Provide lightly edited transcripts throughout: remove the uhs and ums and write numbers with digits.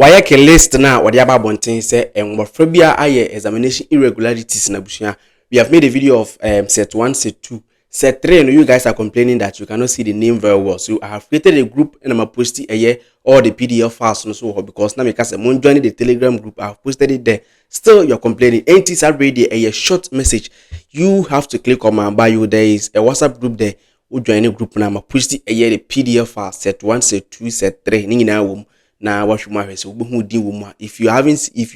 Waec list na what the about bontin say and what phobia aye examination irregularities na bushia. We have made a video of set 1, set 2, set 3, and you guys are complaining that you cannot see the name very well. So I have created a group and I'm posting all the PDF files and so because now because I'm joining the Telegram group, I've posted it there. Still you're complaining. Ain't it already a short message? You have to click on my bio. There is a WhatsApp group there. We join a group and I'm posting the PDF file set 1, set 2, set 3. Now what you might say, if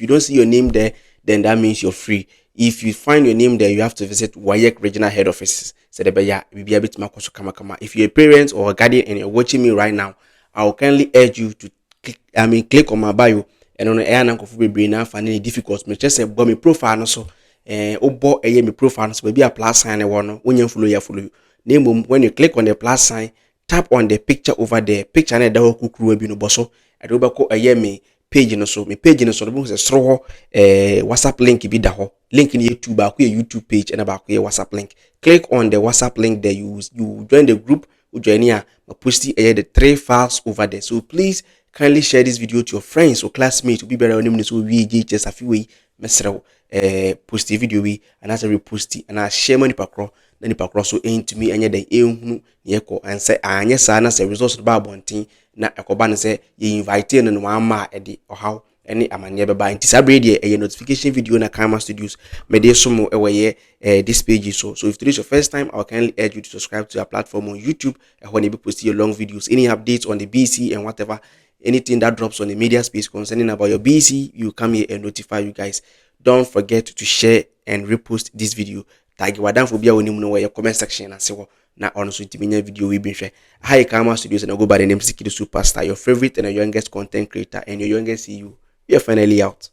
you don't see your name there, then that means you're free. If you find your name there, you have to visit Waec regional head office. So be a bit more kama. If you're a parent or a guardian and you're watching me right now, I will kindly urge you to click on my bio and on the air and coffee be now finding it difficult. Me just say me profile so obo me profile so maybe a plus sign one when you follow you. Name when you click on the plus sign, tap on the picture over there. Picture na da kukuru ebi no boso. Adobako me page no so me page no so no be so WhatsApp link bi da ho. Link in YouTube ba YouTube page and about WhatsApp link. Click on the WhatsApp link there. You join the group. You join here. I post the 3 files over there. So please kindly share this video to your friends or classmates. To be better on so we just a few way mesra post the video we and as a repost and I share money pakro. Then the pakro so aim to me and the ehunu yeko and say anya sa na say results ba bontin na ekoba ne say you invite no one ma edi or how any amanye beba nti sabrede a notification video na Kama Studios me dey so mo this page so if today is your first time I will kindly urge you to subscribe to our platform on YouTube when you be posting your long videos, any updates on the BECE and whatever, anything that drops on the media space concerning about your BECE, you come here and notify you guys. Don't forget to share and repost this video. Tag wadan for bia woni mu no your comment section and say na on so intiminya video we been share. Hi Kama Studios and I go by the name Sikidi Superstar, your favorite and your youngest content creator and your youngest CEO. We are finally out.